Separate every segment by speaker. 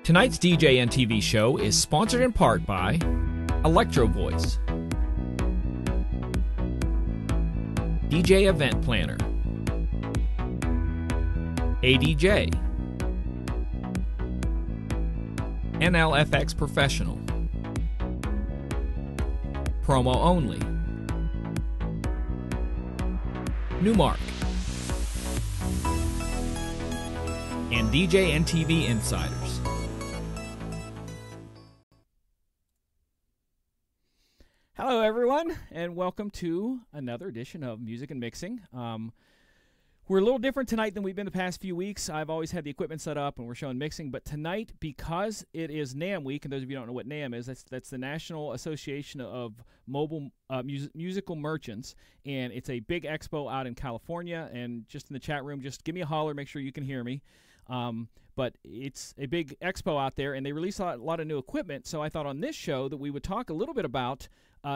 Speaker 1: Tonight's DJM TV show is sponsored in part by Electro Voice, DJ Event Planner, ADJ, NLFX Professional, Promo Only, Newmark, and DJM TV Insiders. Hello everyone, and welcome to another edition of Music and Mixing. We're a little different tonight than we've been the past few weeks. I've always had the equipment set up and we're showing mixing, but tonight, because it is NAMM week, and those of you who don't know what NAMM is, that's the National Association of Mobile Musical Merchants, and it's a big expo out in California. And just in the chat room, just give me a holler, make sure you can hear me. But it's a big expo out there, and they release a lot of new equipment, so I thought on this show that we would talk a little bit about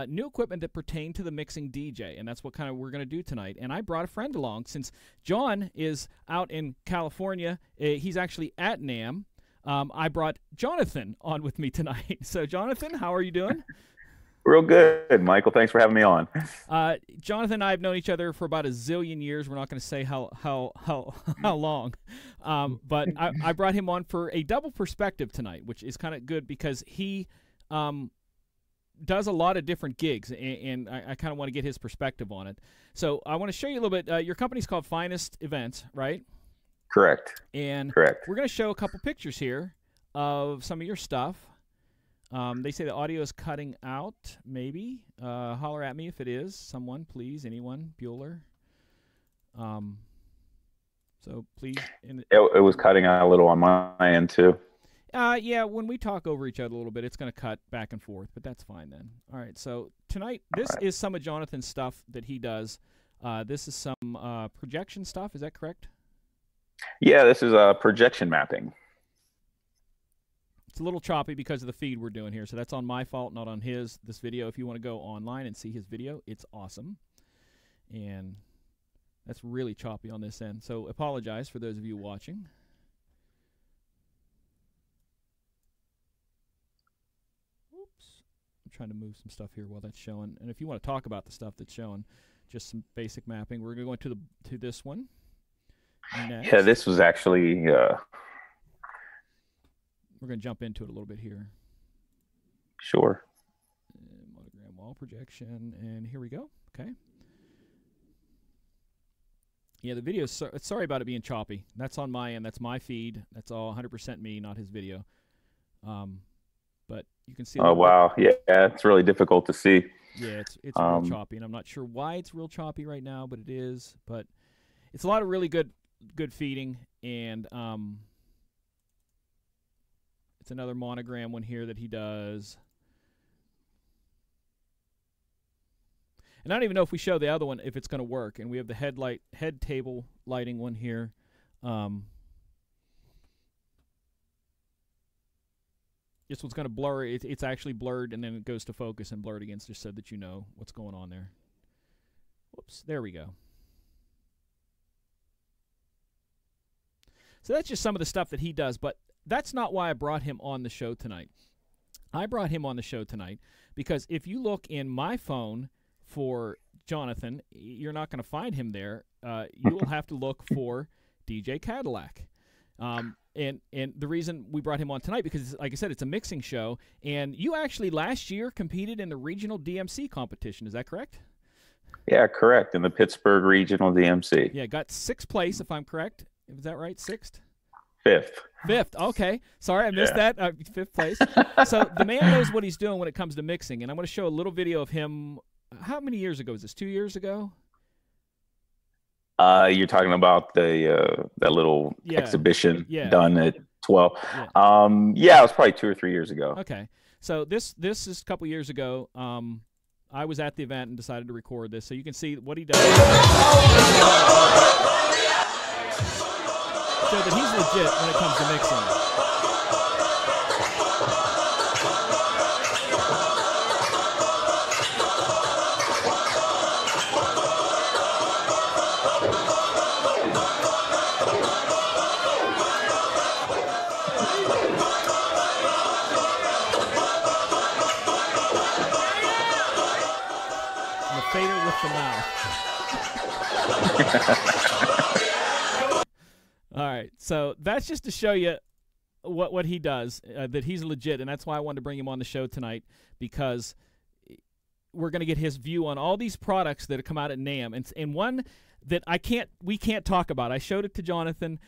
Speaker 1: new equipment that pertain to the mixing DJ, and that's what kind of we're going to do tonight. And I brought a friend along. Since John is out in California, he's actually at NAMM. I brought Jonathan on with me tonight. So Jonathan, how are you doing?
Speaker 2: Real good, Michael. Thanks for having me on.
Speaker 1: Jonathan and I have known each other for about a zillion years. We're not going to say how long, but I brought him on for a double perspective tonight, which is kind of good because he does a lot of different gigs, and I kind of want to get his perspective on it. So I want to show you a little bit. Your company's called Finest Events, right?
Speaker 2: Correct.
Speaker 1: And
Speaker 2: correct.
Speaker 1: We're going to show a couple pictures here of some of your stuff. They say the audio is cutting out, maybe. Holler at me if it is. Someone, please. Anyone? Bueller. So please.
Speaker 2: It was cutting out a little on my end, too.
Speaker 1: Yeah, when we talk over each other a little bit, it's going to cut back and forth, but that's fine then. All right, so tonight, this is some of Jonathan's stuff that he does. This is some projection stuff. Is that correct?
Speaker 2: Yeah, this is projection mapping.
Speaker 1: It's a little choppy because of the feed we're doing here, so that's on my fault, not on his. This video, if you want to go online and see his video, it's awesome. And that's really choppy on this end, so apologize for those of you watching. Oops. I'm trying to move some stuff here while that's showing. And if you want to talk about the stuff that's showing, just some basic mapping, we're going to go to this one. Next.
Speaker 2: Yeah, this was actually...
Speaker 1: We're going to jump into it a little bit here.
Speaker 2: Sure.
Speaker 1: Monogram wall projection, and here we go. Okay. Yeah, the video, sorry about it being choppy. That's on my end. That's my feed. That's all 100% me, not his video. But you can see.
Speaker 2: Oh, wow. Yeah, it's really difficult to see.
Speaker 1: Yeah, it's real choppy, and I'm not sure why it's real choppy right now, but it is. But it's a lot of really good feeding, and it's another monogram one here that he does. And I don't even know if we show the other one if it's going to work. And we have the head table lighting one here. This one's going to blur. It's actually blurred, and then it goes to focus and blurred again, just so that you know what's going on there. Whoops, there we go. So that's just some of the stuff that he does, but that's not why I brought him on the show tonight. I brought him on the show tonight because if you look in my phone for Jonathan, you're not going to find him there. You will have to look for DJ Cadillac. And the reason we brought him on tonight, because, like I said, it's a mixing show, and you actually last year competed in the regional DMC competition. Is that correct?
Speaker 2: Yeah, correct. In the Pittsburgh Regional DMC.
Speaker 1: Yeah, got 6th place, if I'm correct. Is that right? 6th?
Speaker 2: 5th.
Speaker 1: Okay. Sorry, I missed that. 5th place. So the man knows what he's doing when it comes to mixing, and I'm going to show a little video of him. How many years ago? Is this 2 years ago?
Speaker 2: You're talking about the that little exhibition done at 12. Yeah, it was probably 2 or 3 years ago.
Speaker 1: Okay. So this is a couple years ago. I was at the event and decided to record this, so you can see what he does. So that he's legit when it comes to mixing. the fader with the mouth. All right, so that's just to show you what he does, that he's legit, and that's why I wanted to bring him on the show tonight, because we're going to get his view on all these products that have come out at NAMM, and one that we can't talk about. I showed it to Jonathan.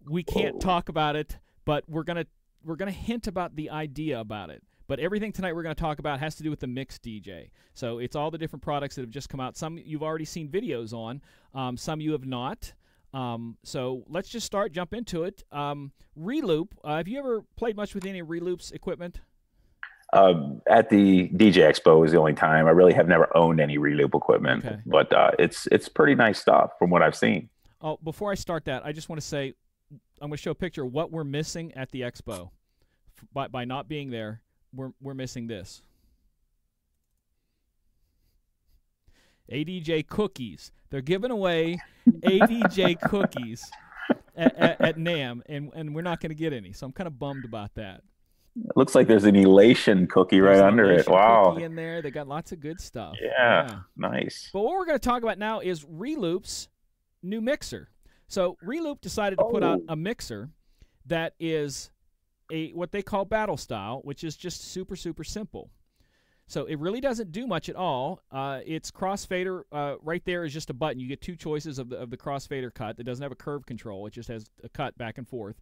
Speaker 1: We can't talk about it, but we're gonna hint about the idea about it. But everything tonight we're going to talk about has to do with the Mix DJ. So it's all the different products that have just come out. Some you've already seen videos on, some you have not. So let's just jump into it. Reloop, have you ever played much with any Reloop's equipment?
Speaker 2: At the DJ Expo was the only time. I really have never owned any Reloop equipment, okay. But it's pretty nice stuff from what I've seen.
Speaker 1: Oh, before I start that, I just want to say I'm going to show a picture of what we're missing at the Expo. By not being there, we're missing this. ADJ cookies. They're giving away ADJ cookies at NAMM, and we're not going to get any. So I'm kind of bummed about that.
Speaker 2: It looks like there's an elation cookie right under it. Wow.
Speaker 1: Cookie in there. They got lots of good stuff.
Speaker 2: Yeah, nice.
Speaker 1: But what we're going to talk about now is Reloop's new mixer. So Reloop decided to put out a mixer that is what they call battle style, which is just super, super simple. So it really doesn't do much at all. Its crossfader right there is just a button. You get two choices of the crossfader cut. It doesn't have a curve control. It just has a cut back and forth.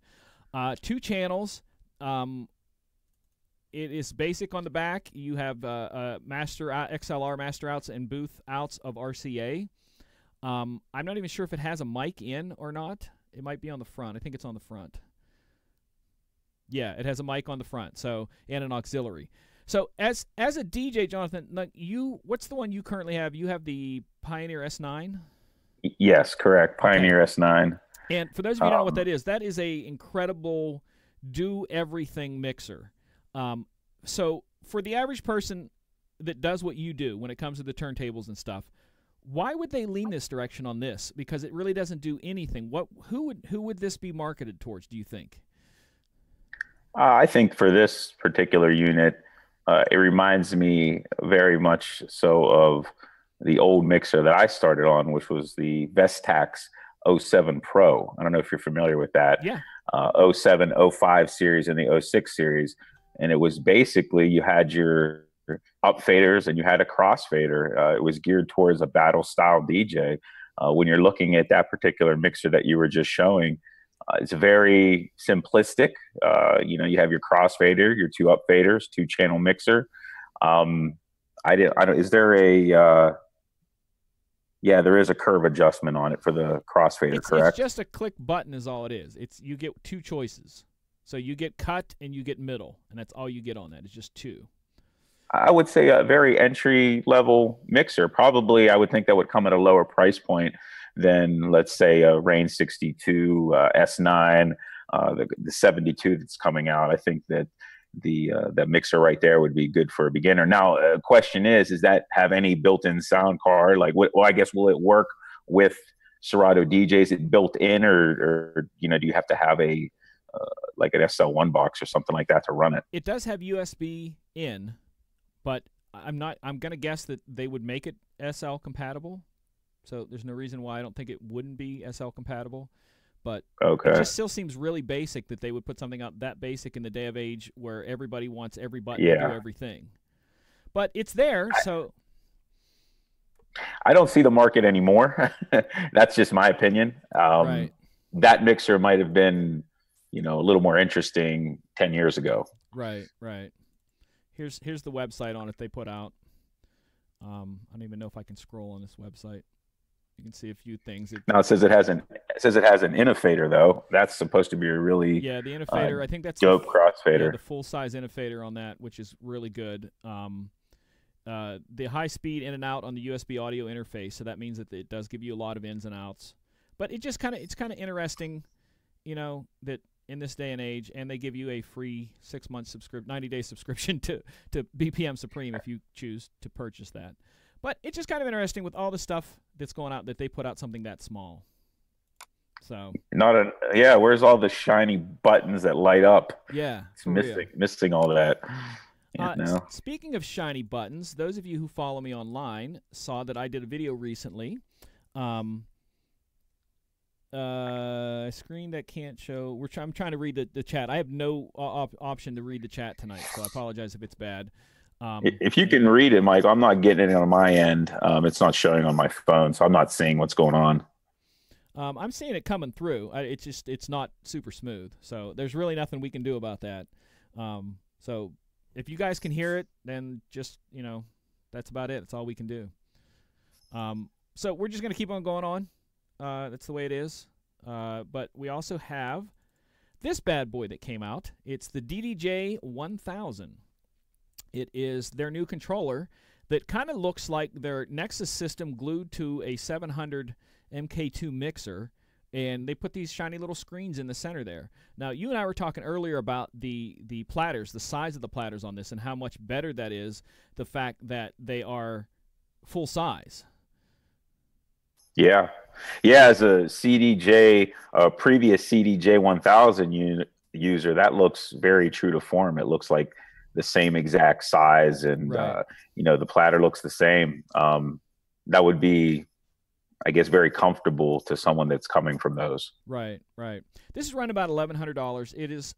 Speaker 1: 2 channels. It is basic on the back. You have XLR master outs and booth outs of RCA. I'm not even sure if it has a mic in or not. It might be on the front. I think it's on the front. Yeah, it has a mic on the front, so and an auxiliary. So as a DJ, Jonathan, what's the one you currently have? You have the Pioneer S9?
Speaker 2: Yes, correct. Pioneer S9.
Speaker 1: And for those of you who don't know what that is a incredible do-everything mixer. So for the average person that does what you do when it comes to the turntables and stuff, why would they lean this direction on this? Because it really doesn't do anything. Who would this be marketed towards, do you think?
Speaker 2: I think for this particular unit, it reminds me very much so of the old mixer that I started on, which was the Vestax 07 Pro. I don't know if you're familiar with that.
Speaker 1: Yeah.
Speaker 2: 07, 05 series and the 06 series. And it was basically, you had your up faders and you had a crossfader. It was geared towards a battle style DJ. When you're looking at that particular mixer that you were just showing, it's very simplistic. You have your crossfader, your 2 up faders, 2 channel mixer. Is there a, there is a curve adjustment on it for the crossfader, correct?
Speaker 1: It's just a click button is all it is. You get 2 choices. So you get cut and you get middle, and that's all you get on that. It's just 2.
Speaker 2: I would say a very entry-level mixer. Probably I would think that would come at a lower price point than, let's say, a Rane 62, S9, the 72 that's coming out. I think that the mixer right there would be good for a beginner. Now, question is that have any built-in sound card? Like, I guess, will it work with Serato DJs? Is it built in, or do you have to have like an SL1 box or something like that to run it?
Speaker 1: It does have USB in, but I'm going to guess that they would make it SL compatible. So there's no reason why I don't think it wouldn't be SL compatible. But it just still seems really basic that they would put something out that basic in the day of age where everybody wants every button to do everything. But it's there, so
Speaker 2: I don't see the market anymore. That's just my opinion.
Speaker 1: Right.
Speaker 2: That mixer might have been, a little more interesting 10 years ago.
Speaker 1: Right. Here's the website on it they put out. I don't even know if I can scroll on this website. You can see a few things.
Speaker 2: Now it says it has an innovator though. That's supposed to be a really
Speaker 1: the innovator. I think that's
Speaker 2: dope crossfader.
Speaker 1: The full size innovator on that, which is really good. The high speed in and out on the USB audio interface, so that means that it does give you a lot of ins and outs. But it's kind of interesting, that in this day and age, and they give you a free 6-month 90-day subscription to BPM Supreme if you choose to purchase that. But it's just kind of interesting with all the stuff that's going out that they put out something that small. So
Speaker 2: where's all the shiny buttons that light up?
Speaker 1: Yeah,
Speaker 2: it's missing all that. No.
Speaker 1: Speaking of shiny buttons, those of you who follow me online saw that I did a video recently. Screen that can't show. I'm trying to read the chat. I have no option to read the chat tonight, so I apologize if it's bad.
Speaker 2: If you can read it, Mike, I'm not getting it on my end. It's not showing on my phone, so I'm not seeing what's going on.
Speaker 1: I'm seeing it coming through. It's not super smooth, so there's really nothing we can do about that. So if you guys can hear it, then just, that's about it. That's all we can do. So we're just going to keep on going on. That's the way it is. But we also have this bad boy that came out. It's the DJM-REC. It is their new controller that kind of looks like their Nexus system glued to a 700 MK2 mixer, and they put these shiny little screens in the center there. Now, you and I were talking earlier about the platters, the size of the platters on this, and how much better that is, the fact that they are full size.
Speaker 2: Yeah. Yeah, as a previous CDJ-1000 user, that looks very true to form. It looks like the same exact size, and
Speaker 1: right.
Speaker 2: The platter looks the same. That would be, I guess, very comfortable to someone that's coming from those.
Speaker 1: Right. This is around about $1,100. It is,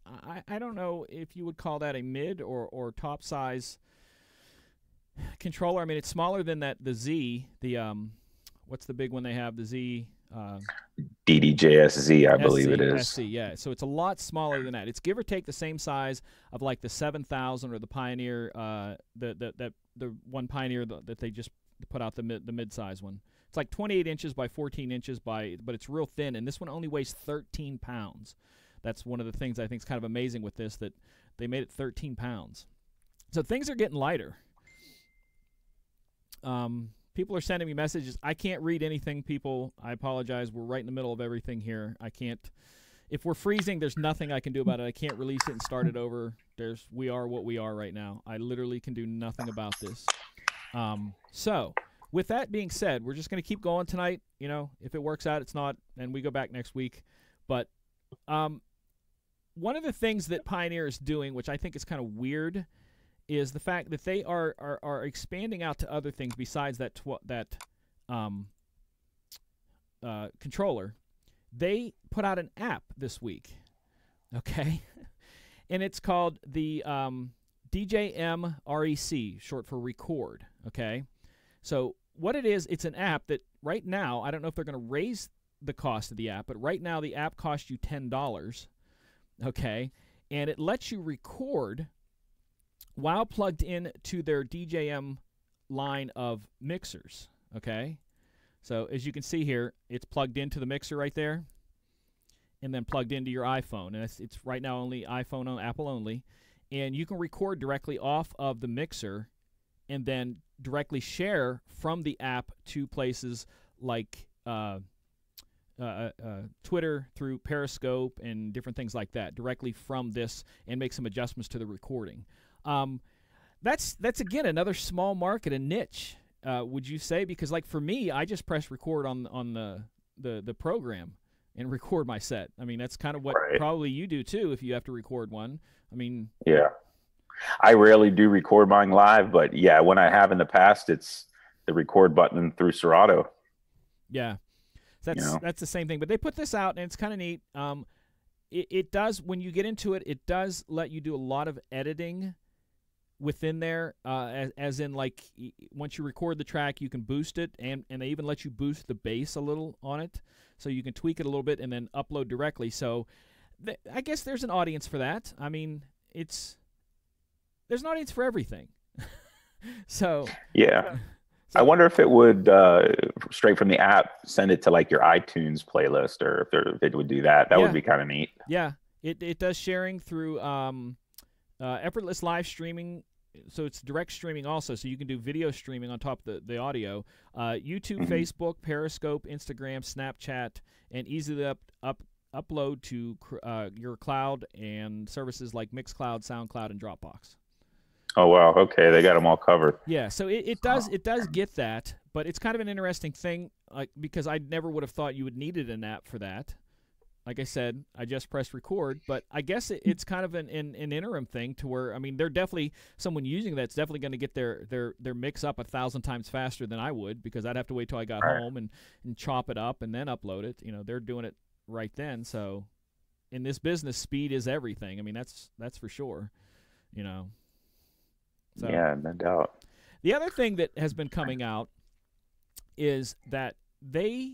Speaker 1: I don't know if you would call that a mid or top size controller. I mean, it's smaller than the Z, what's the big one they have, the Z?
Speaker 2: DDJ-SZ, I believe it is.
Speaker 1: SC, yeah. So it's a lot smaller than that. It's give or take the same size of like the 7000 or the Pioneer, the one Pioneer that they just put out, the mid-size one. It's like 28 inches by 14 inches but it's real thin, and this one only weighs 13 pounds. That's one of the things I think is kind of amazing with this, that they made it 13 pounds. So things are getting lighter. People are sending me messages. I can't read anything, people. I apologize. We're right in the middle of everything here. I can't. If we're freezing, there's nothing I can do about it. I can't release it and start it over. We are what we are right now. I literally can do nothing about this. So, with that being said, we're just going to keep going tonight. If it works out, it's not, and we go back next week. But one of the things that Pioneer is doing, which I think is kind of weird, is the fact that they are expanding out to other things besides that controller. They put out an app this week, okay? And it's called the DJM-REC, short for record, okay? So what it is, it's an app that right now, I don't know if they're going to raise the cost of the app, but right now the app costs you $10, okay? And it lets you record while plugged in to their DJM line of mixers, okay? So as you can see here, it's plugged into the mixer right there, and then plugged into your iPhone. And it's right now only iPhone on Apple only. And you can record directly off of the mixer and then directly share from the app to places like Twitter through Periscope and different things like that, directly from this, and make some adjustments to the recording. That's again another small market, a niche, would you say? Because like for me, I just press record on the program and record my set. I mean, that's kind of what probably you do too if you have to record one. I mean,
Speaker 2: yeah, I rarely do record mine live, but yeah, when I have in the past, it's the record button through Serato.
Speaker 1: Yeah, that's the same thing. But they put this out, and it's kind of neat. It does, when you get into it, it does let you do a lot of editing within there, as in, like, once you record the track, you can boost it, and they even let you boost the bass a little on it, so you can tweak it a little bit and then upload directly. So I guess there's an audience for that. I mean, there's an audience for everything. So
Speaker 2: yeah. I wonder if it would, straight from the app, send it to like your iTunes playlist, or if it would do that. That would be kind of neat.
Speaker 1: Yeah, it does sharing through effortless live streaming. So it's direct streaming also, so you can do video streaming on top of the audio. YouTube, Facebook, Periscope, Instagram, Snapchat, and easily upload to your cloud and services like Mixcloud, SoundCloud, and Dropbox.
Speaker 2: Oh wow! Okay, they got them all covered.
Speaker 1: Yeah, so it does get that, but it's kind of an interesting thing, like, because I never would have thought you would needed an app for that. like I said, I just pressed record, but I guess it's kind of an interim thing to where, I mean, they're definitely, someone using that's definitely going to get their mix up 1,000 times faster than I would, because I'd have to wait till I got home and chop it up and then upload it. You know, they're doing it right then. So in this business, speed is everything. I mean, that's for sure, you know. So,
Speaker 2: yeah, no doubt.
Speaker 1: The other thing that has been coming out is that they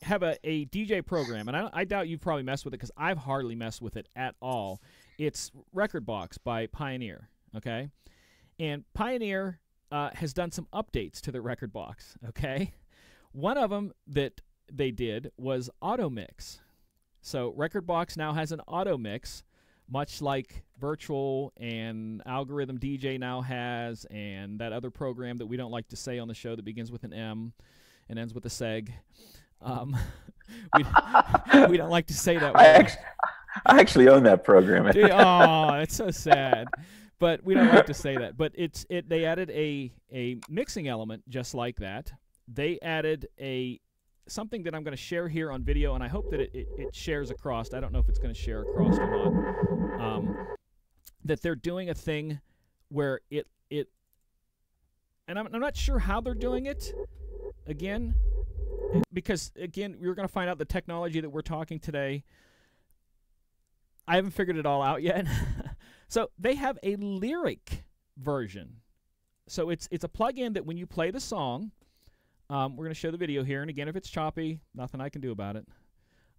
Speaker 1: have a DJ program, and I doubt you've probably messed with it because I've hardly messed with it at all. It's Recordbox by Pioneer, okay? And Pioneer has done some updates to the Recordbox, okay? One of them that they did was auto mix. So Recordbox now has an auto mix, much like Virtual and Algorithm DJ now has, and that other program that we don't like to say on the show that begins with an M and ends with a seg. We don't like to say that word.
Speaker 2: I actually own that program.
Speaker 1: Oh, it's so sad. But we don't like to say that. But they added a mixing element just like that. They added something that I'm going to share here on video, and I hope that it shares across. I don't know if it's going to share across or not. That they're doing a thing where and I'm not sure how they're doing it. Again, because again, we're going to find out the technology that we're talking today. I haven't figured it all out yet. So they have a lyric version. So it's a plug-in that when you play the song, we're going to show the video here, and again, if it's choppy, nothing I can do about it.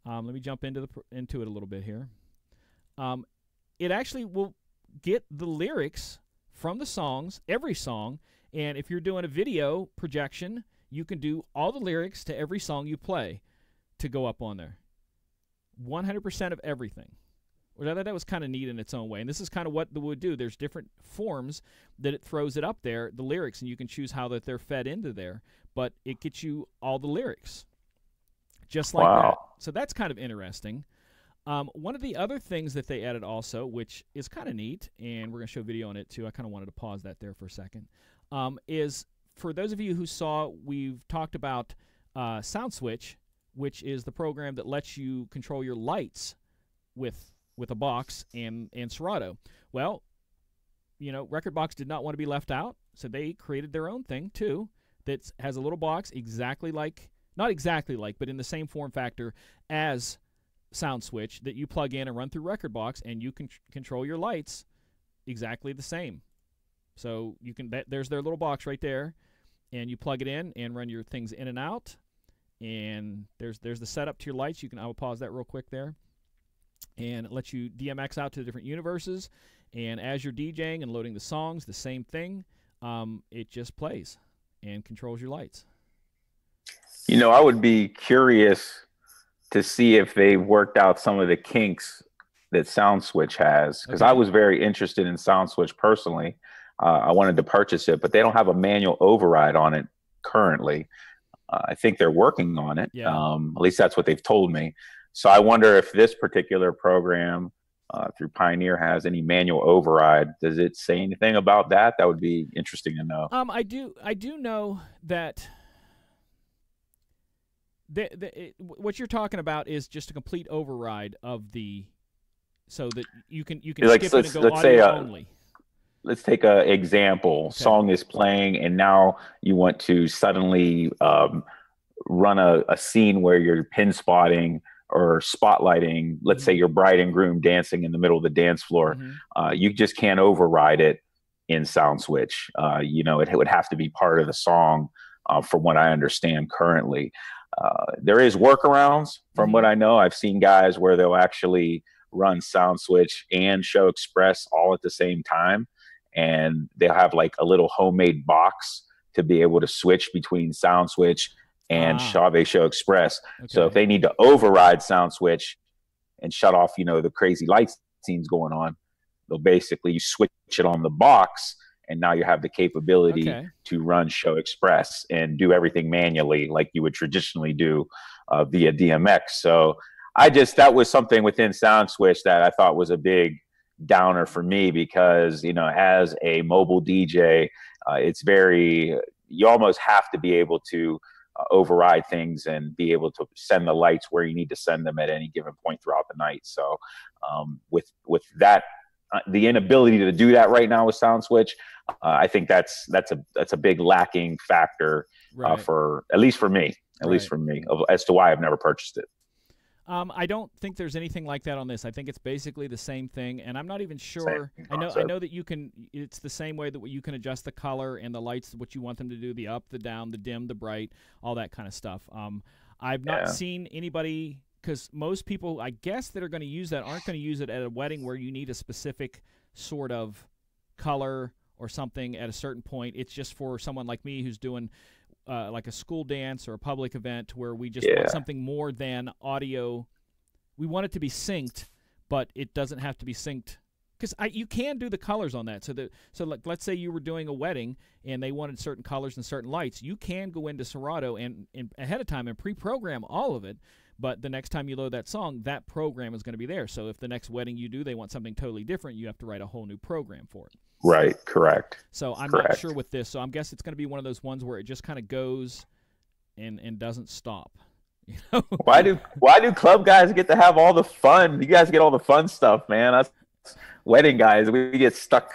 Speaker 1: Let me jump into it a little bit here. It actually will get the lyrics from the songs, every song, and if you're doing a video projection, you can do all the lyrics to every song you play to go up on there. 100% of everything. Well, that was kind of neat in its own way, and this is kind of what it would do. There's different forms that it throws it up there, the lyrics, and you can choose how that they're fed into there, but it gets you all the lyrics, just like that. So that's kind of interesting. One of the other things that they added also, which is kind of neat, and we're going to show video on it too, I kind of wanted to pause that there for a second, is for those of you who saw, we've talked about Sound Switch, which is the program that lets you control your lights with a box and Serato. Well, you know, Recordbox did not want to be left out, so they created their own thing too that has a little box exactly like, not exactly like, but in the same form factor as Sound Switch that you plug in and run through Recordbox, and you can control your lights exactly the same. So you can, there's their little box right there, and you plug it in and run your things in and out, and there's the setup to your lights. I will pause that real quick there. And it lets you DMX out to the different universes, and as you're DJing and loading the songs, the same thing, it just plays and controls your lights.
Speaker 2: You know, I would be curious to see if they've worked out some of the kinks that Sound Switch has, because I was very interested in Sound Switch personally. I wanted to purchase it, but they don't have a manual override on it currently. I think they're working on it.
Speaker 1: Yeah.
Speaker 2: At least that's what they've told me. So I wonder if this particular program through Pioneer has any manual override. Does it say anything about that? That would be interesting to know.
Speaker 1: I do know that what you're talking about is just a complete override of the, so that you can
Speaker 2: like,
Speaker 1: skip it and go audio only.
Speaker 2: Let's take an example. Okay. Song is playing, and now you want to suddenly run a scene where you're pin spotting or spotlighting, let's say your bride and groom dancing in the middle of the dance floor. You just can't override it in Sound Switch. You know, it would have to be part of the song from what I understand currently. There is workarounds from what I know. I've seen guys where they'll actually run Sound Switch and Show Express all at the same time, and they'll have like a little homemade box to be able to switch between Sound Switch and Show Express. Okay. So if they need to override Sound Switch and shut off, you know, the crazy light scenes going on, they'll basically switch it on the box, and now you have the capability to run Show Express and do everything manually like you would traditionally do via DMX. So that was something within Sound Switch that I thought was a big downer for me, because, you know, as a mobile DJ, you almost have to be able to override things and be able to send the lights where you need to send them at any given point throughout the night. So with that, the inability to do that right now with SoundSwitch, I think that's a big lacking factor for at least for me, as to why I've never purchased it.
Speaker 1: I don't think there's anything like that on this. I think it's basically the same thing, and I'm not even sure. I know that you can. It's the same way that you can adjust the color and the lights, what you want them to do, the up, the down, the dim, the bright, all that kind of stuff. I've not seen anybody, because most people, I guess, that are going to use that aren't going to use it at a wedding where you need a specific sort of color or something at a certain point. It's just for someone like me who's doing like a school dance or a public event where we just want something more than audio. We want it to be synced, but it doesn't have to be synced, because you can do the colors on that. So like, let's say you were doing a wedding and they wanted certain colors and certain lights. You can go into Serato and ahead of time and pre-program all of it. But the next time you load that song, that program is going to be there. So if the next wedding you do, they want something totally different, you have to write a whole new program for it.
Speaker 2: Right, correct.
Speaker 1: So I'm not sure with this. So I'm guessing it's going to be one of those ones where it just kind of goes and doesn't stop. You know? Why do
Speaker 2: club guys get to have all the fun? You guys get all the fun stuff, man. Us wedding guys, we get stuck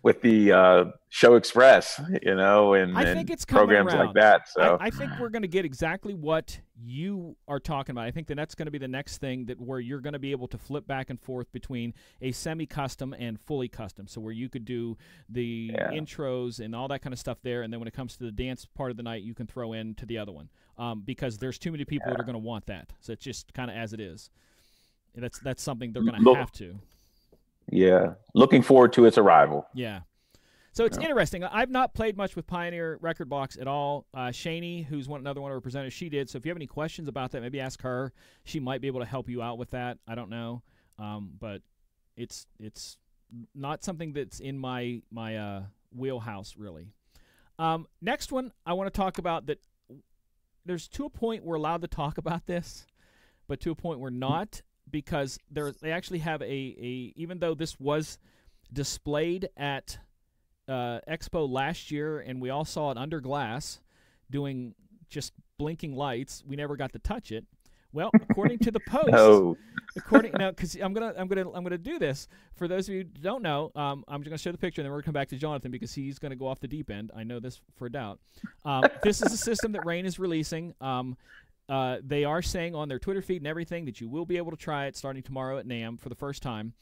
Speaker 2: with the Show Express, you know, and
Speaker 1: I think it's
Speaker 2: programs like that. So
Speaker 1: I think we're going to get exactly what you are talking about. I think that's going to be the next thing, that where you're going to be able to flip back and forth between a semi-custom and fully custom. So where you could do the intros and all that kind of stuff there, and then when it comes to the dance part of the night, you can throw in to the other one, because there's too many people that are going to want that. So it's just kind of as it is. That's something they're going to have to.
Speaker 2: Yeah, looking forward to its arrival.
Speaker 1: Yeah. So it's interesting. I've not played much with Pioneer Recordbox at all. Shani, who's another one of our presenters, she did. So if you have any questions about that, maybe ask her. She might be able to help you out with that. I don't know, but it's not something that's in my wheelhouse really. Next one I want to talk about, that there's to a point we're allowed to talk about this, but to a point we're not, because they actually have even though this was displayed at Expo last year, and we all saw it under glass doing just blinking lights, we never got to touch it. Well, according to the post, because I'm gonna do this for those of you who don't know. I'm just gonna show the picture, and then we're gonna come back to Jonathan because he's gonna go off the deep end. I know this for a doubt. This is a system that Rane is releasing. They are saying on their Twitter feed and everything that you will be able to try it starting tomorrow at NAMM for the first time.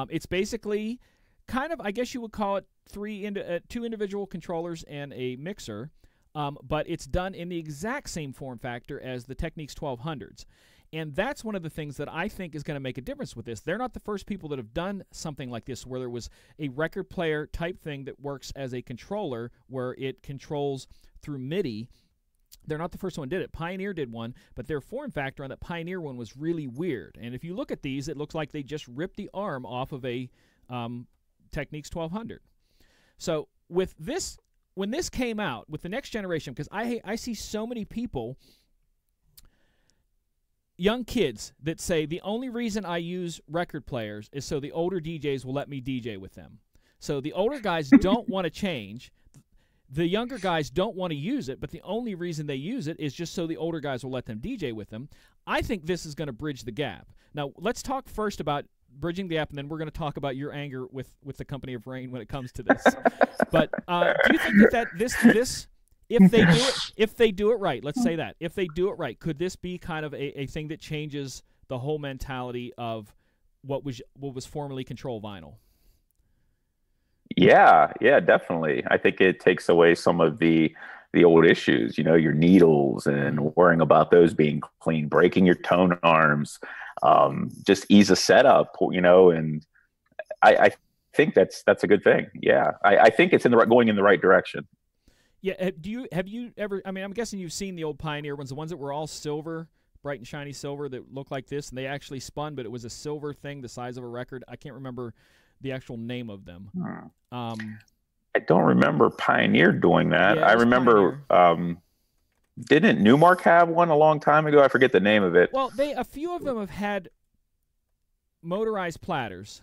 Speaker 1: It's basically kind of, I guess you would call it two individual controllers and a mixer, but it's done in the exact same form factor as the Technics 1200s. And that's one of the things that I think is going to make a difference with this. They're not the first people that have done something like this, where there was a record player type thing that works as a controller where it controls through MIDI. They're not the first one that did it. Pioneer did one, but their form factor on that Pioneer one was really weird. And if you look at these, it looks like they just ripped the arm off of a Technics 1200. So with this, when this came out, with the next generation, because I see so many people, young kids, that say the only reason I use record players is so the older DJs will let me DJ with them. So the older guys don't want to change. The younger guys don't want to use it, but the only reason they use it is just so the older guys will let them DJ with them. I think this is going to bridge the gap. Now, let's talk first about bridging the gap, and then we're going to talk about your anger with the company of Rane when it comes to this. But do you think that this if they do it right, let's say that, if they do it right, could this be kind of a thing that changes the whole mentality of what was formerly Control Vinyl?
Speaker 2: Yeah, definitely. I think it takes away some of the old issues, you know, your needles and worrying about those being clean, breaking your tone arms, just ease of setup, you know, and I think that's a good thing. Yeah, I think it's going in the right direction.
Speaker 1: Yeah, have you ever? I mean, I'm guessing you've seen the old Pioneer ones, the ones that were all silver, bright and shiny silver, that looked like this, and they actually spun, but it was a silver thing the size of a record. I can't remember the actual name of them.
Speaker 2: I don't remember Pioneer doing that.
Speaker 1: Yeah,
Speaker 2: I remember, didn't Newmark have one a long time ago? I forget the name of it.
Speaker 1: Well, a few of them have had motorized platters,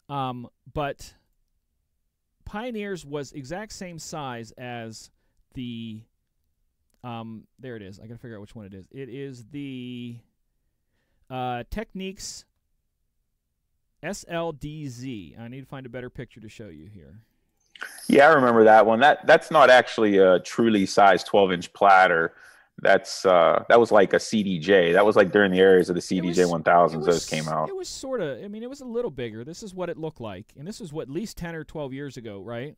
Speaker 1: but Pioneer's was exact same size as the There it is. I got to figure out which one it is. It is the Technics SLDZ. I need to find a better picture to show you here.
Speaker 2: Yeah, I remember that one. That's not actually a truly sized 12-inch platter. That was like a CDJ. That was like during the areas of the CDJ 1000s those came out.
Speaker 1: It was sort of, I mean, it was a little bigger. This is what it looked like. And this was what, at least 10 or 12 years ago, right?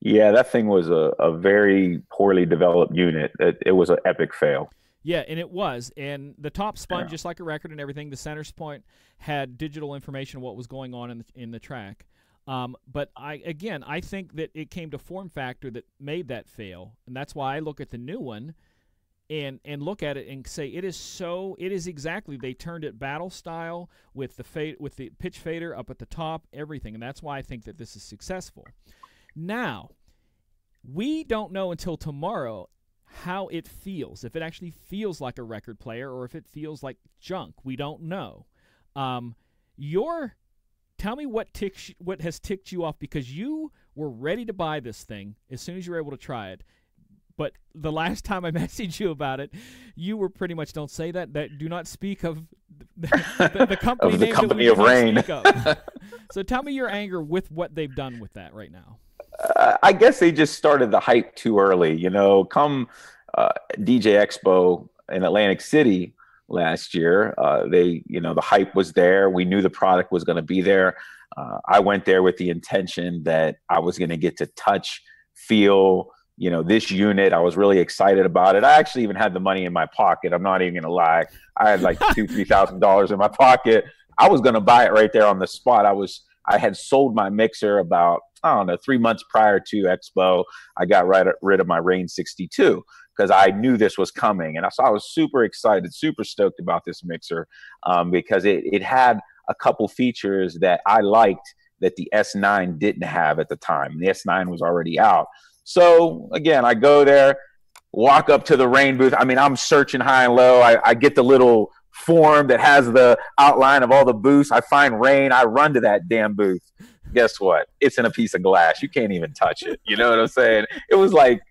Speaker 2: Yeah, that thing was a very poorly developed unit. It was an epic fail.
Speaker 1: Yeah, and it was. And the top spun just like a record and everything. The center point had digital information of what was going on in the track. But I think that it came to form factor that made that fail, and that's why I look at the new one and look at it and say it is exactly, they turned it battle style with the pitch fader up at the top, everything, and that's why I think that this is successful. Now, we don't know until tomorrow how it feels, if it actually feels like a record player or if it feels like junk. We don't know. Tell me what has ticked you off, because you were ready to buy this thing as soon as you were able to try it. But the last time I messaged you about it, you were pretty much, don't say that. Do not speak of the company
Speaker 2: of the
Speaker 1: name
Speaker 2: company
Speaker 1: that we
Speaker 2: of Rane.
Speaker 1: speak of. So tell me your anger with what they've done with that right now.
Speaker 2: I guess they just started the hype too early. You know, come DJ Expo in Atlantic City last year, the hype was there. We knew the product was going to be there. I went there with the intention that I was going to get to touch, feel, this unit. I was really excited about it. I actually even had the money in my pocket. I'm not even going to lie. I had like $2,000-$3,000 in my pocket. I was going to buy it right there on the spot. I had sold my mixer about, 3 months prior to Expo. I got rid of my Rane 62 because I knew this was coming. And so I was super excited, super stoked about this mixer because it had a couple features that I liked that the S9 didn't have at the time. The S9 was already out. So again, I go there, walk up to the Rane booth. I mean, I'm searching high and low. I get the little form that has the outline of all the booths. I find Rane. I run to that damn booth. Guess what? It's in a piece of glass. You can't even touch it. You know what I'm saying? It was like,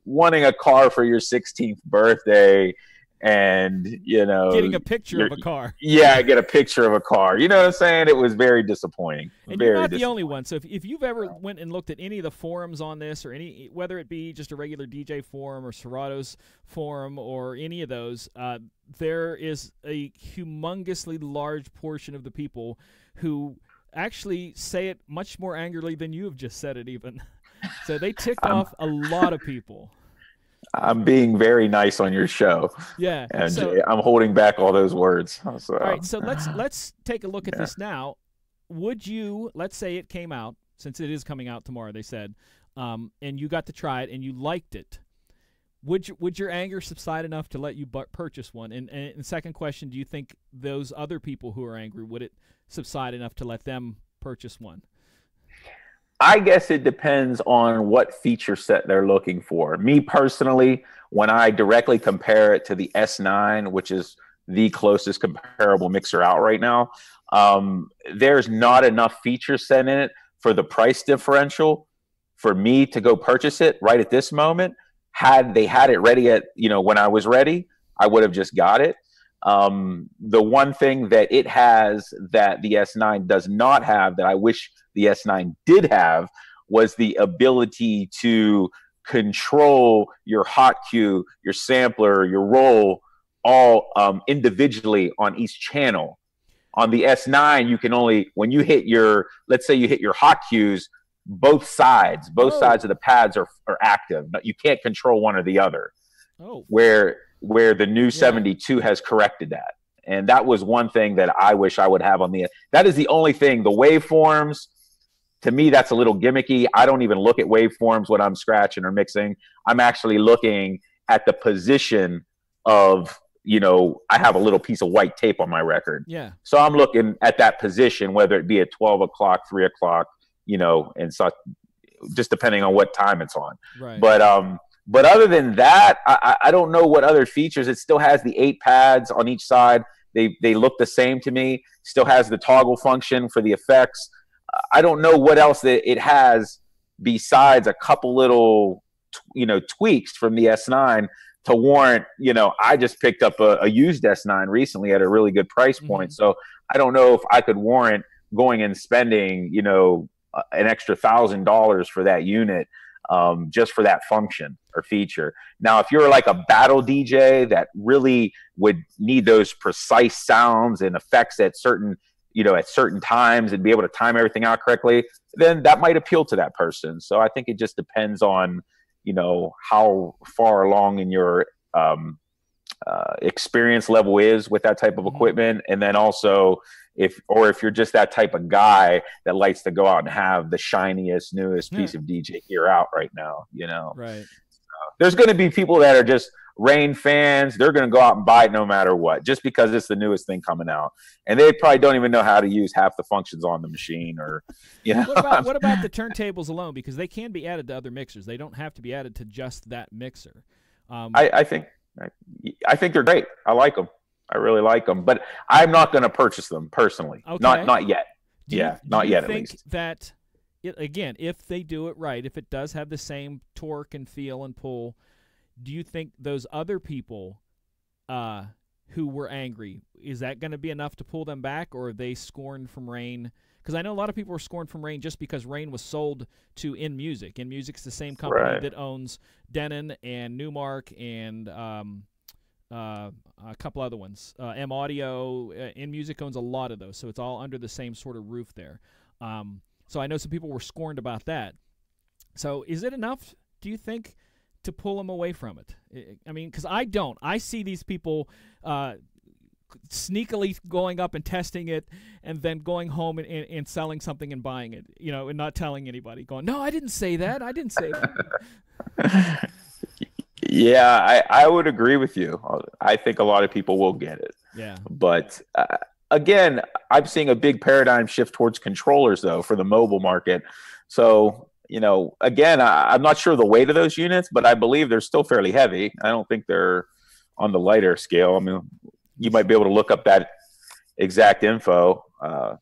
Speaker 2: wanting a car for your 16th birthday and,
Speaker 1: getting a picture of a car.
Speaker 2: Yeah, I get a picture of a car. You know what I'm saying? It was very disappointing.
Speaker 1: And you're not the only one. So if you've ever went and looked at any of the forums on this, or whether it be just a regular DJ forum or Serato's forum or any of those, there is a humongously large portion of the people who actually say it much more angrily than you have just said it even. So they ticked off a lot of people.
Speaker 2: I'm being very nice on your show.
Speaker 1: Yeah.
Speaker 2: And so, I'm holding back all those words. So,
Speaker 1: all right, so let's take a look at this now. Would you, let's say it came out, since it is coming out tomorrow, they said, and you got to try it and you liked it. Would your anger subside enough to let you purchase one? And second question, do you think those other people who are angry, would it subside enough to let them purchase one?
Speaker 2: I guess it depends on what feature set they're looking for. Me personally, when I directly compare it to the S9, which is the closest comparable mixer out right now, there's not enough feature set in it for the price differential for me to go purchase it right at this moment. Had they had it ready at, when I was ready, I would have just got it. The one thing that it has that the S9 does not have that I wish the S9 did have was the ability to control your hot cue, your sampler, your roll, all individually on each channel. On the S9, you can only, when you hit let's say you hit your hot cues, both sides of the pads are active. You can't control one or the other.
Speaker 1: Oh.
Speaker 2: Where the new 72 has corrected that. And that was one thing that I wish I would have on that is the only thing. The waveforms, to me, that's a little gimmicky. I don't even look at waveforms when I'm scratching or mixing. I'm actually looking at the position of, I have a little piece of white tape on my record.
Speaker 1: Yeah.
Speaker 2: So I'm looking at that position, whether it be at 12 o'clock, 3 o'clock, and so just depending on what time it's on.
Speaker 1: Right.
Speaker 2: But other than that, I don't know what other features. It still has the 8 pads on each side. They look the same to me. Still has the toggle function for the effects. I don't know what else that it has besides a couple little, tweaks from the S9 to warrant, I just picked up a used S9 recently at a really good price point. So I don't know if I could warrant going and spending, an extra $1,000 for that unit, just for that function or feature. Now, if you're like a battle DJ that really would need those precise sounds and effects at certain times and be able to time everything out correctly, then that might appeal to that person. So I think it just depends on, how far along in your experience level is with that type of equipment. And then also if you're just that type of guy that likes to go out and have the shiniest, newest piece of DJ gear out right now,
Speaker 1: Right.
Speaker 2: There's going to be people that are just Rane fans. They're going to go out and buy it no matter what, just because it's the newest thing coming out. And they probably don't even know how to use half the functions on the machine, or,
Speaker 1: What about the turntables alone? Because they can be added to other mixers. They don't have to be added to just that mixer.
Speaker 2: I think they're great. I like them. I really like them, but I'm not going to purchase them personally.
Speaker 1: Okay.
Speaker 2: Not yet. Not yet, at least.
Speaker 1: Do you think that, again, if they do it right, if it does have the same torque and feel and pull, do you think those other people who were angry, is that going to be enough to pull them back, or are they scorned from Rane? Because I know a lot of people were scorned from Rane just because Rane was sold to InMusic. InMusic's the same company that owns Denon and Newmark and a couple other ones. M Audio, InMusic owns a lot of those, so it's all under the same sort of roof there. So I know some people were scorned about that. So is it enough, do you think, to pull them away from it? I mean, because I don't. I see these people sneakily going up and testing it and then going home and selling something and buying it, and not telling anybody, going, no, I didn't say that. I didn't say that.
Speaker 2: Yeah, I would agree with you. I think a lot of people will get it.
Speaker 1: Yeah.
Speaker 2: But again, I'm seeing a big paradigm shift towards controllers, though, for the mobile market. So, again, I'm not sure the weight of those units, but I believe they're still fairly heavy. I don't think they're on the lighter scale. I mean, you might be able to look up that exact info. I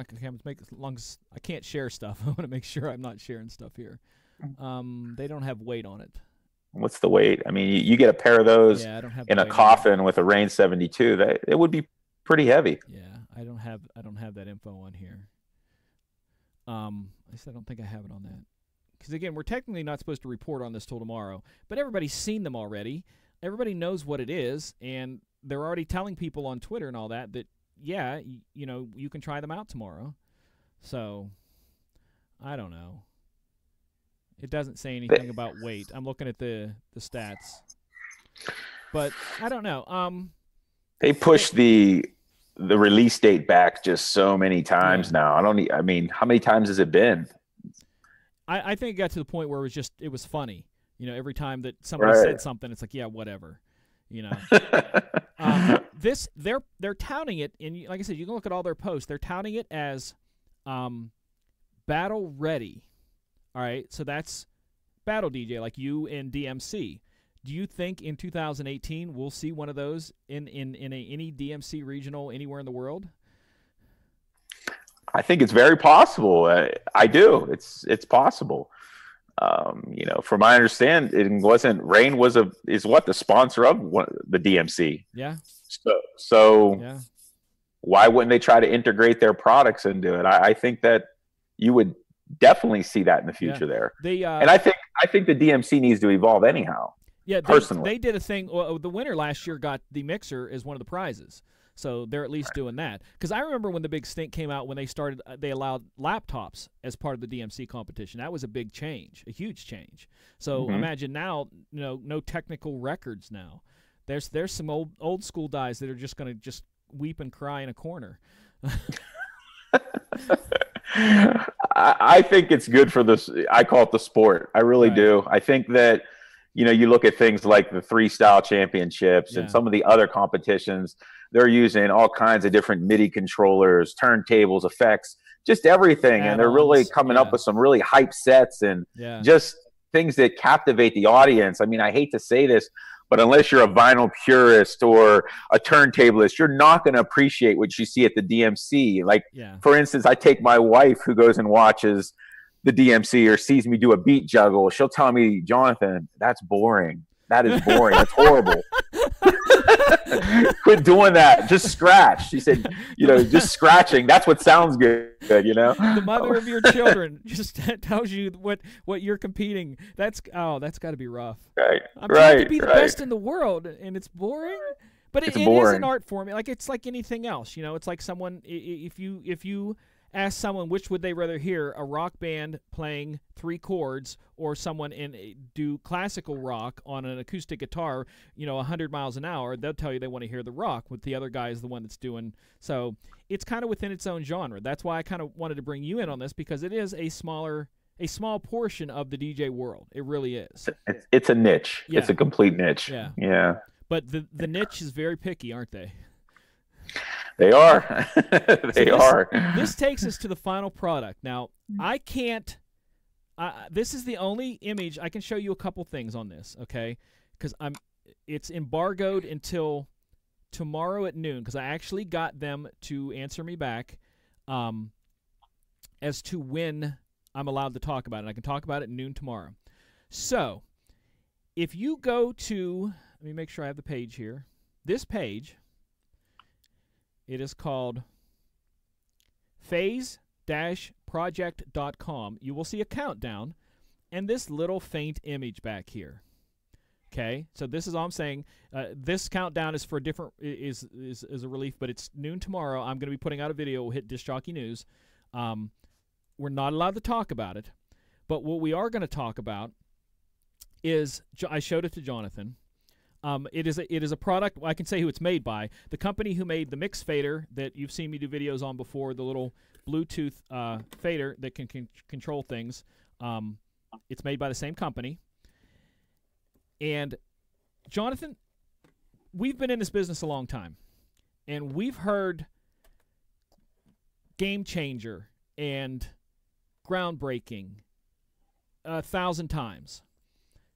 Speaker 2: can make as long as I can't share stuff. I want to make sure I'm not sharing stuff here. They don't have weight on it. What's the weight? I mean, you get a pair of those in a coffin with a Rane 72. It would be pretty heavy. Yeah, I don't have that info on here. I don't think I have it on that. Because, again, we're technically not supposed to report on this till tomorrow. But everybody's seen them already. Everybody knows what it is. And they're already telling people on Twitter and all that, yeah, you can try them out tomorrow. So, I don't know. It doesn't say anything about weight. I'm looking at the stats. But I don't know. They pushed the release date back just so many times now. I mean, how many times has it been? I think it got to the point where it was funny. Every time that somebody said something, it's like, yeah, whatever. They're touting it, and like I said, you can look at all their posts. They're touting it as battle ready. All right, so that's battle DJ, like you and DMC. Do you think in 2018 we'll see one of those in any DMC regional anywhere in the world? I think it's very possible. I do. It's possible. From my understanding, Rane is what the sponsor of the DMC. Yeah. So yeah. Why wouldn't they try to integrate their products into it? I think that you would definitely see that in the future there. And I think the DMC needs to evolve anyhow. Yeah, personally. They did a thing. Well, the winner last year got the mixer as one of the prizes. So they're at least doing that. Because I remember when the big stink came out, when they allowed laptops as part of the DMC competition. That was a big change, a huge change. So imagine now, no technical records now. There's some old school guys that are just going to just weep and cry in a corner. I think it's good for this. I call it the sport. I really do. I think that, you look at things like the Freestyle Championships and some of the other competitions, they're using all kinds of different MIDI controllers, turntables, effects, just everything. And they're really coming up with some really hype sets and just things that captivate the audience. I mean, I hate to say this, but unless you're a vinyl purist or a turntablist, you're not going to appreciate what you see at the DMC. Like, for instance, I take my wife who goes and watches the DMC or sees me do a beat juggle, she'll tell me, Jonathan, that's boring. That is boring. That's horrible. Quit doing that. Just scratch. She said, just scratching. That's what sounds good,
Speaker 1: The mother of your children just tells you what you're competing. That's got to be rough.
Speaker 2: Right.
Speaker 1: I'm trying to be the best in the world, and it's boring. But it is an art form. Like, it's like anything else. It's like someone, if you ask someone which would they rather hear, a rock band playing 3 chords or someone do classical rock on an acoustic guitar, 100 miles an hour, they'll tell you they want to hear the rock, with the other guy is the one that's doing. So it's kind of within its own genre. That's why I kind of wanted to bring you in on this, because it is a small portion of the DJ world. It really is.
Speaker 2: It's a niche. Yeah. It's a complete niche. Yeah.
Speaker 1: But the niche is very picky, aren't they?
Speaker 2: They are. They are.
Speaker 1: This takes us to the final product. Now, I can't. This is the only image I can show you. A couple things on this, okay? Because it's embargoed until tomorrow at noon. Because I actually got them to answer me back, as to when I'm allowed to talk about it. I can talk about it at noon tomorrow. So, if you go to, let me make sure I have the page here. This page. It is called phase-project.com. You will see a countdown and this little faint image back here. Okay, so this is all I'm saying. This countdown is for a different is a relief, but it's noon tomorrow. I'm going to be putting out a video. We'll hit Disc Jockey News. We're not allowed to talk about it, but what we are going to talk about is, I showed it to Jonathan. It is a product. I can say who it's made by. The company who made the mix fader that you've seen me do videos on before, the little Bluetooth fader that can control things. It's made by the same company. And Jonathan, we've been in this business a long time, and we've heard game changer and groundbreaking 1,000 times.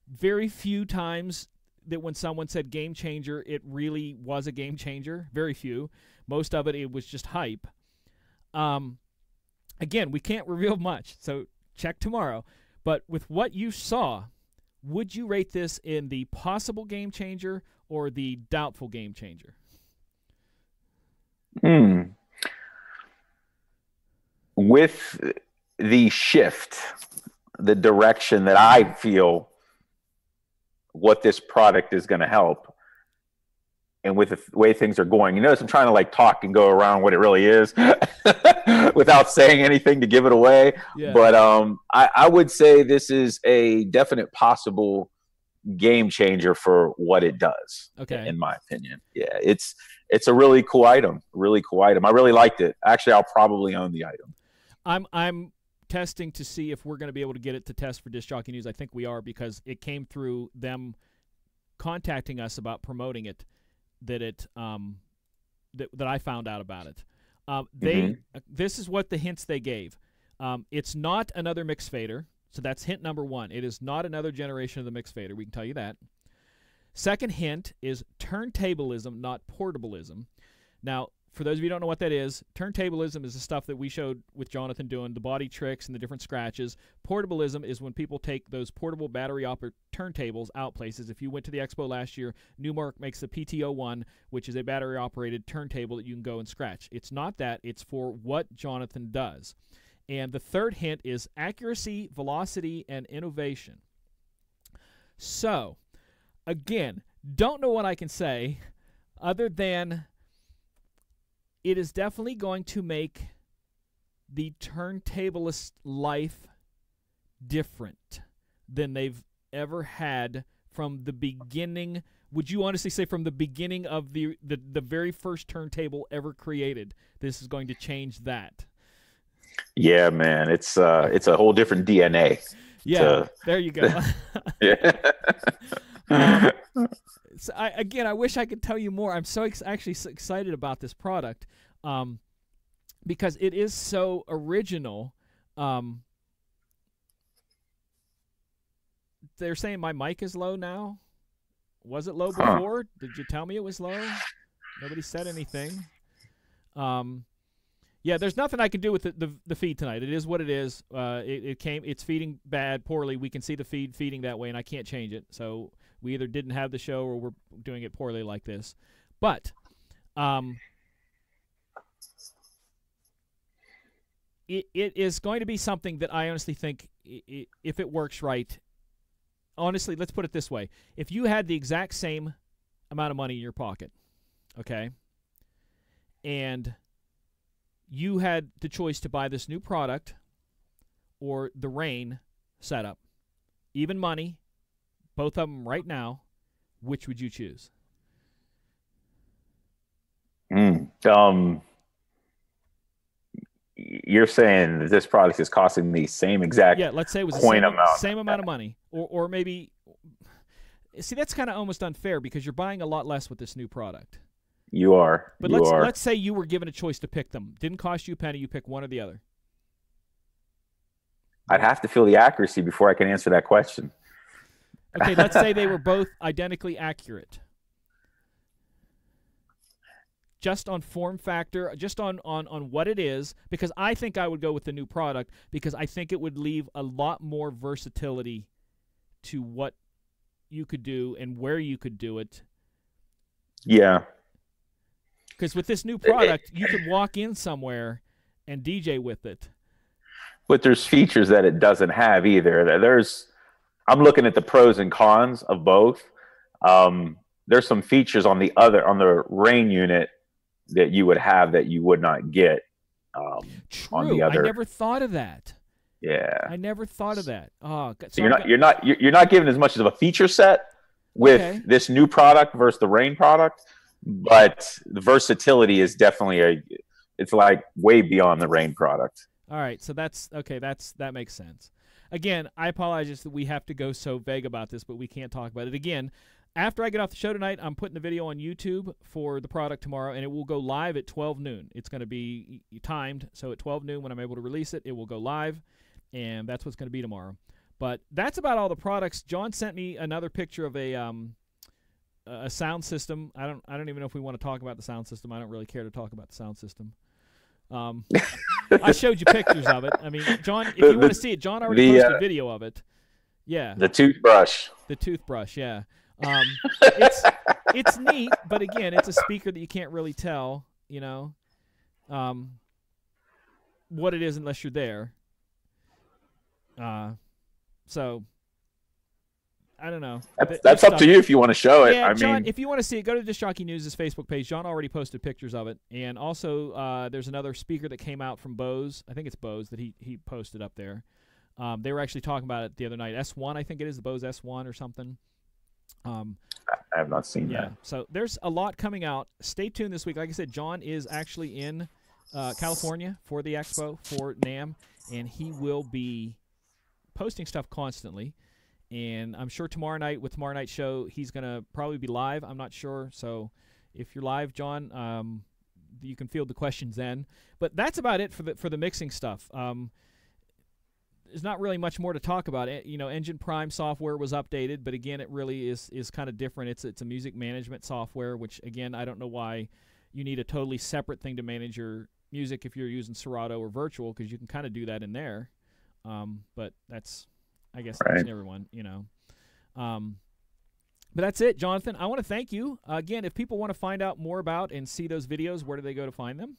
Speaker 1: Very few times that when someone said game changer, it really was a game changer. Very few. Most of it was just hype. Again, we can't reveal much, so check tomorrow. But with what you saw, would you rate this in the possible game changer or the doubtful game changer?
Speaker 2: With the shift, the direction that I feel what this product is going to help, and with the way things are going, you notice I'm trying to like talk and go around what it really is without saying anything to give it away. Yeah. But I would say this is a definite possible game changer for what it does. Okay. In my opinion. Yeah. It's a really cool item. Really cool item. I really liked it. Actually, I'll probably own the item.
Speaker 1: I'm testing to see if we're going to be able to get it to test for Disc Jockey News. I think we are, because it came through them contacting us about promoting it, that I found out about it. This is what the hints they gave. It's not another mix fader, so that's hint number 1. It is not another generation of the mix fader. We can tell you that. Second hint is turntablism, not portablism. Now, for those of you who don't know what that is, turntablism is the stuff that we showed with Jonathan doing, the body tricks and the different scratches. Portablism is when people take those portable battery-operated turntables out places. If you went to the expo last year, Newmark makes the PT-01, which is a battery-operated turntable that you can go and scratch. It's not that. It's for what Jonathan does. And the third hint is accuracy, velocity, and innovation. So, again, don't know what I can say other than it is definitely going to make the turntablist life different than they've ever had from the beginning. Would you honestly say from the beginning of the very first turntable ever created, this is going to change that?
Speaker 2: Yeah, man. It's a whole different DNA.
Speaker 1: Yeah, there you go.
Speaker 2: Yeah.
Speaker 1: So I wish I could tell you more. I'm actually so excited about this product because it is so original. They're saying my mic is low now. Was it low before? Did you tell me it was low? Nobody said anything. Yeah, there's nothing I can do with the feed tonight. It is what it is. It's feeding poorly. We can see the feed feeding that way, and I can't change it. So we either didn't have the show or we're doing it poorly like this. But it is going to be something that I honestly think, if it works right, honestly, let's put it this way. If you had the exact same amount of money in your pocket, okay, and you had the choice to buy this new product or the Rane setup, even money, both of them right now, which would you choose?
Speaker 2: You're saying that this product is costing me same exact
Speaker 1: let's say it was the same amount of money, or maybe, see, that's kind of almost unfair because you're buying a lot less with this new product.
Speaker 2: You are.
Speaker 1: But let's say you were given a choice to pick them. Didn't cost you a penny. You pick one or the other.
Speaker 2: I'd have to feel the accuracy before I can answer that question.
Speaker 1: Okay, let's say they were both identically accurate. Just on form factor, just on what it is, because I think I would go with the new product because I think it would leave a lot more versatility to what you could do and where you could do it.
Speaker 2: Yeah.
Speaker 1: Because with this new product, you could walk in somewhere and DJ with it.
Speaker 2: But there's features that it doesn't have either. I'm looking at the pros and cons of both. There's some features on the Rane unit that you would have that you would not get
Speaker 1: True.
Speaker 2: on the other.
Speaker 1: I never thought of that.
Speaker 2: Yeah.
Speaker 1: I never thought of that. Oh,
Speaker 2: so you're not given as much of a feature set with this new product versus the Rane product. But the versatility is definitely it's like way beyond the Rane product.
Speaker 1: All right, so that's okay. That makes sense. Again, I apologize that we have to go so vague about this, but we can't talk about it. Again, after I get off the show tonight, I'm putting the video on YouTube for the product tomorrow, and it will go live at 12 noon. It's going to be timed, so at 12 noon when I'm able to release it, it will go live, and that's what's going to be tomorrow. But that's about all the products. John sent me another picture of a sound system. I don't even know if we want to talk about the sound system. I don't really care to talk about the sound system. I showed you pictures of it. I mean, John, if you want to see it, John already posted a video of it. Yeah.
Speaker 2: The toothbrush.
Speaker 1: The toothbrush, yeah. It's neat, but again, it's a speaker that you can't really tell, what it is unless you're there. So I don't know.
Speaker 2: That's up to you if you want to show it.
Speaker 1: Yeah, John, if you want to see it, go to Disc Jockey News' Facebook page. John already posted pictures of it. And also, there's another speaker that came out from Bose. I think it's Bose that he posted up there. They were actually talking about it the other night. S1, I think it is, the Bose S1 or something.
Speaker 2: I have not seen that.
Speaker 1: So there's a lot coming out. Stay tuned this week. Like I said, John is actually in California for the expo for NAMM, and he will be posting stuff constantly. And I'm sure tomorrow night, with tomorrow night's show, he's going to probably be live. I'm not sure. So if you're live, John, you can field the questions then. But that's about it for the mixing stuff. There's not really much more to talk about. Engine Prime software was updated, but again, it really is kind of different. It's a music management software, which, again, I don't know why you need a totally separate thing to manage your music if you're using Serato or Virtual, because you can kind of do that in there. But that's... I guess that's everyone, But that's it, Jonathan. I want to thank you. Again, if people want to find out more about and see those videos, where do they go to find them?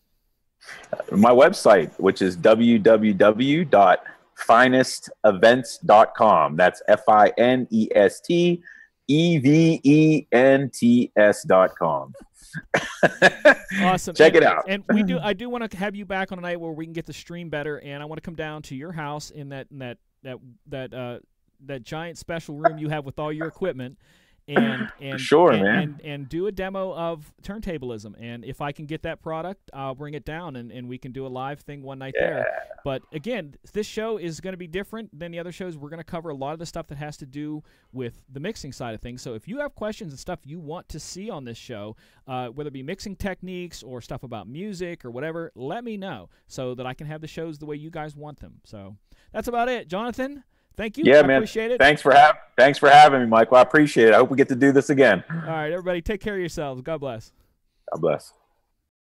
Speaker 2: My website, which is www.finestevents.com. That's FINESTEVENTS.com.
Speaker 1: Awesome.
Speaker 2: Check it out.
Speaker 1: And I do want to have you back on a night where we can get the stream better, and I want to come down to your house in that giant special room you have with all your equipment, and do a demo of turntablism. And if I can get that product, I'll bring it down, and we can do a live thing one night there. But again, this show is going to be different than the other shows. We're going to cover a lot of the stuff that has to do with the mixing side of things. So if you have questions and stuff you want to see on this show, whether it be mixing techniques or stuff about music or whatever, let me know so that I can have the shows the way you guys want them. So that's about it. Jonathan, thank you.
Speaker 2: Yeah,
Speaker 1: I
Speaker 2: man.
Speaker 1: Appreciate it.
Speaker 2: Thanks for having me, Michael. I appreciate it. I hope we get to do this again.
Speaker 1: All right, everybody, take care of yourselves. God bless.
Speaker 2: God bless.